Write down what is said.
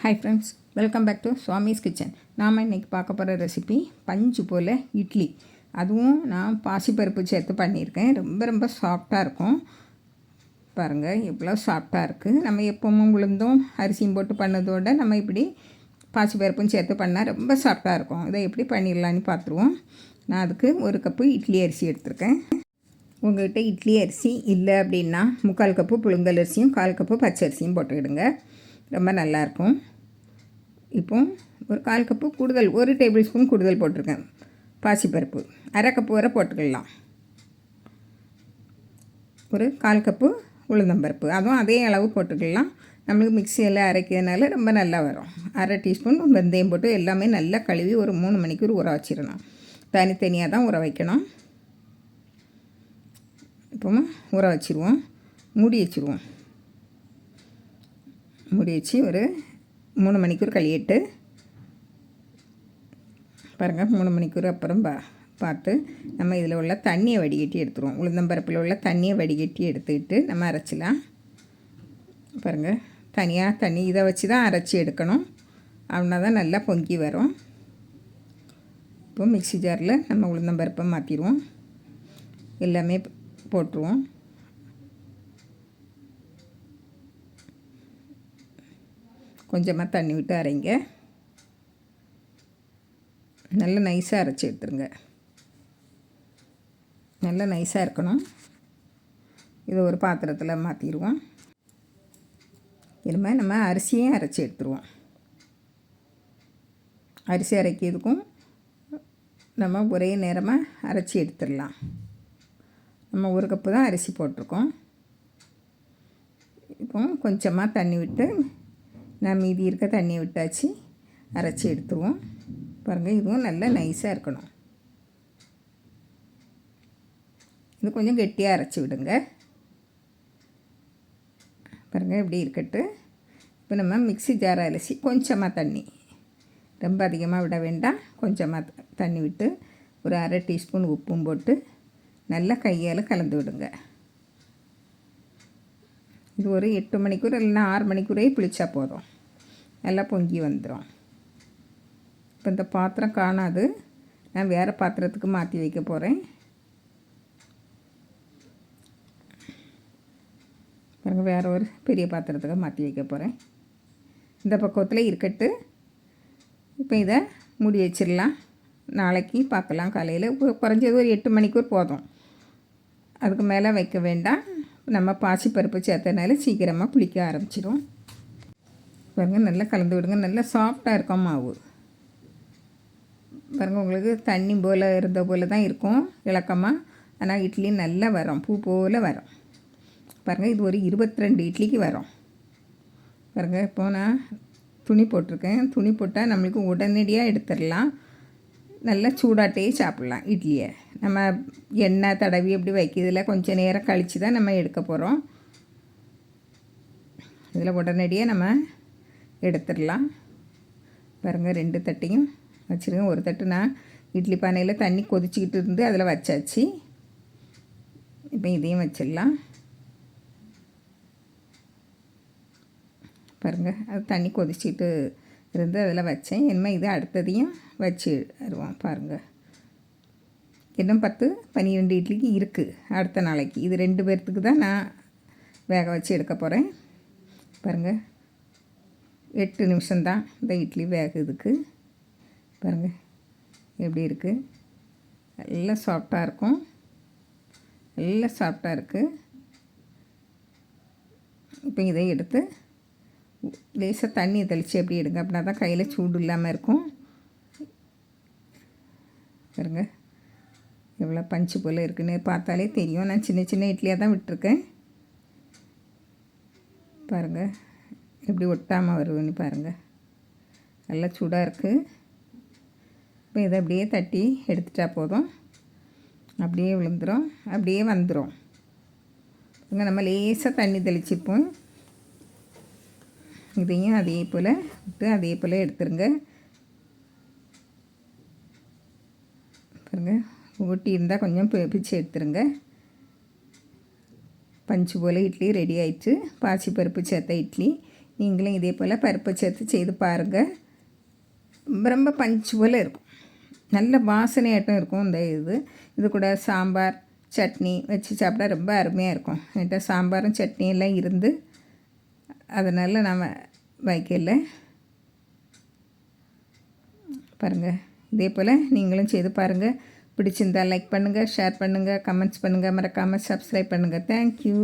Hi friends, welcome back to Swami's kitchen. நாம் இன்றைக்கி பார்க்க போகிற ரெசிபி பஞ்சு போல் இட்லி. அதுவும் நான் பாசிப்பருப்பு சேர்த்து பண்ணியிருக்கேன். ரொம்ப சாஃப்டாக இருக்கும். பாருங்கள் எவ்வளோ சாஃப்டாக இருக்குது. நம்ம எப்பவும் உளுந்தும் அரிசியும் போட்டு பண்ணதோடு நம்ம இப்படி பாசிப்பருப்பும் சேர்த்து பண்ணால் ரொம்ப சாஃப்டாக இருக்கும். இதை எப்படி பண்ணிடலான்னு பார்த்துருவோம். நான் அதுக்கு 1 கப்பு இட்லி அரிசி எடுத்திருக்கேன். உங்கள்கிட்ட இட்லி அரிசி இல்லை அப்படின்னா 3/4 கப்பு புழுங்கல் அரிசியும் 1/4 கப்பு பச்சரிசியும் போட்டுக்கிடுங்க. ரொம்ப நல்லாயிருக்கும். இப்போ ஒரு 1/4 கப்பு கூடுதல், 1 டேபிள் ஸ்பூன் கூடுதல் போட்டிருக்கேன் பாசிப்பருப்பு. 1/2 கப்பு வரை போட்டுக்கலாம். ஒரு 1/4 கப்பு உளுந்தம்பருப்பு, அதுவும் அதே அளவு போட்டுக்கலாம். நம்மளுக்கு மிக்சியில் அரைக்கிறதுனால ரொம்ப நல்லா வரும். 1/2 டீஸ்பூன் வெந்தயம் போட்டு எல்லாமே நல்லா கழுவி ஒரு 3 மணிக்கூர் ஊற வச்சிடணும். தனித்தனியாக தான் ஊற வைக்கணும். இப்போ ஊற வச்சுருவோம். மூடி வச்சுருவோம். மூடி வச்சு ஒரு 3 மணிக்கூர் கழியிட்டு பாருங்கள். 3 மணிக்கூர் அப்புறம் பார்த்து நம்ம இதில் உள்ள தண்ணியை வடிகட்டி எடுத்துருவோம். உளுந்தம்பருப்பில் உள்ள தண்ணியை வடிகட்டி எடுத்துக்கிட்டு நம்ம அரைச்சிலாம். பாருங்கள், தனியாக தண்ணி இதை வச்சு தான் அரைச்சி எடுக்கணும். அப்படின்னா தான் நல்லா பொங்கி வரும். இப்போ மிக்ஸி ஜாரில் நம்ம உளுந்தம்பருப்பை மாற்றிடுவோம். எல்லாமே போட்டுருவோம். கொஞ்சமாக தண்ணி விட்டு அரைங்க. நல்லா நைஸாக அரைச்சி எடுத்துருங்க. நல்லா நைஸாக இருக்கணும். இதை ஒரு பாத்திரத்தில் மாற்றிடுவோம். இனிமேல் நம்ம அரிசியும் அரைச்சி எடுத்துருவோம். அரிசி அரைக்கிறதுக்கும் நம்ம ஒரே நேரமாக அரைச்சி எடுத்துடலாம். நம்ம 1 கப்பு தான் அரிசி போட்டிருக்கோம். இப்போ கொஞ்சமாக தண்ணி விட்டு நான் மீதி இருக்க தண்ணியை விட்டாச்சு அரைச்சி எடுத்துருவோம். பாருங்கள், இதுவும் நல்லா நைஸாக இருக்கணும். இது கொஞ்சம் கெட்டியாக அரைச்சி விடுங்க. பாருங்கள் இப்படி இருக்கட்டு. இப்போ நம்ம மிக்ஸி ஜார் அலசி கொஞ்சமாக தண்ணி, ரொம்ப அதிகமாக விட வேண்டாம், கொஞ்சமாக தண்ணி விட்டு ஒரு 1/2 டீஸ்பூன் உப்பும் போட்டு நல்லா கையால் கலந்து விடுங்க. இது ஒரு 8 மணிக்கூர் இல்லைன்னா 6 மணிக்கூரே புளிச்சா போதும். நல்லா பொங்கி வந்துடும். இப்போ இந்த பாத்திரம் காணாது, நான் வேறு பாத்திரத்துக்கு மாற்றி வைக்க போகிறேன். பாருங்கள், வேறு ஒரு பெரிய பாத்திரத்துக்கு மாற்றி வைக்க போகிறேன். இந்த பக்கத்தில் இருக்கட்டு. இப்போ இதை மூடி வச்சிடலாம். நாளைக்கு பார்க்கலாம். காலையில் குறைஞ்சது ஒரு 8 மணிக்கூர் போதும். அதுக்கு மேலே வைக்க வேண்டாம். நம்ம பாசிப்பருப்பு சேர்த்தனால சீக்கிரமாக புளிக்க ஆரம்பிச்சிடும். பாருங்கள், நல்லா கலந்து விடுங்க. நல்லா சாஃப்டாக இருக்கும் மாவு. பாருங்கள், உங்களுக்கு தண்ணி போல் இருந்த போல் தான் இருக்கும் இலக்கமாக. ஆனால் இட்லி நல்லா வரும், பூ போல் வரும். பாருங்கள், இது ஒரு 22 இட்லிக்கு வரும். பாருங்கள், இப்போ நான் துணி போட்டிருக்கேன். துணி போட்டால் நம்மளுக்கு உடனடியாக எடுத்துடலாம். நல்லா சூடாட்டே சாப்பிட்லாம் இட்லியை. நம்ம எண்ணெய் தடவி எப்படி வைக்கிறதுல கொஞ்சம் நேரம் கழித்து தான் நம்ம எடுக்க போகிறோம். இதில் உடனடியாக நம்ம எடுத்துடலாம். பாருங்கள், 2 தட்டையும் வச்சுருங்க. ஒரு தட்டு நான் இட்லி பானையில் தண்ணி கொதிச்சிக்கிட்டு இருந்து அதில் வச்சாச்சு. இப்போ இதையும் வச்சிடலாம். பாருங்கள், அது தண்ணி கொதிச்சிக்கிட்டு இருந்து அதில் வச்சேன். இனிமேல் இதை அடுத்ததையும் வச்சு வருவோம். பாருங்கள், இன்னும் 10-12 இட்லிக்கு இருக்குது அடுத்த நாளைக்கு. இது 2 பேர்த்துக்கு தான் நான் வேக வச்சு எடுக்க போகிறேன். பாருங்கள், 8 நிமிஷம்தான் இந்த இட்லி வேகுதுக்கு. பாருங்கள் எப்படி இருக்குது. நல்லா சாஃப்டாக இருக்கும். நல்லா சாஃப்டாக இருக்குது. இப்போ இதை எடுத்து லேசாக தண்ணியை தெளித்து எப்படி எடுங்க. அப்படின்னா தான் கையில் சூடு இல்லாமல் இருக்கும். பாருங்க எவ்வளோ பஞ்சு போல் இருக்குன்னு பார்த்தாலே தெரியும். நான் சின்ன சின்ன இட்லியாக தான் விட்டுருக்கேன். பாருங்கள் எப்படி ஒட்டாமல் வருதுன்னு பாருங்கள். நல்லா சூடாக இருக்குது. இப்போ இதை அப்படியே தட்டி எடுத்துட்டா போதும். அப்படியே விழுந்துடும், அப்படியே வந்துடும். இங்கே நம்ம லேசாக தண்ணி தெளிச்சுப்போம். இதையும் அதே போல் விட்டு அதே போல் எடுத்துருங்க. பாருங்கள், ஊட்டி இருந்தால் கொஞ்சம் பிச்சு எடுத்துருங்க. பஞ்சு போல் இட்லி ரெடி ஆயிடுச்சு. பாசிப்பருப்பு சேர்த்த இட்லி. நீங்களும் இதே போல் பருப்பு சேர்த்து செய்து பாருங்கள். ரொம்ப ரொம்ப பஞ்சு போல் இருக்கும். நல்ல வாசனையாட்டம் இருக்கும். இது கூட சாம்பார் சட்னி வச்சு சாப்பிட்டா ரொம்ப அருமையாக இருக்கும். என்கிட்ட சாம்பாரும் சட்னியெல்லாம் இருந்து அதனால் நான் வைக்கல. பாருங்கள், இதே போல் நீங்களும் செய்து பாருங்கள். பிடிச்சிருந்தால் லைக் பண்ணுங்கள், ஷேர் பண்ணுங்கள், கமெண்ட்ஸ் பண்ணுங்கள், மறக்காமல் சப்ஸ்கிரைப் பண்ணுங்கள். தேங்க்யூ.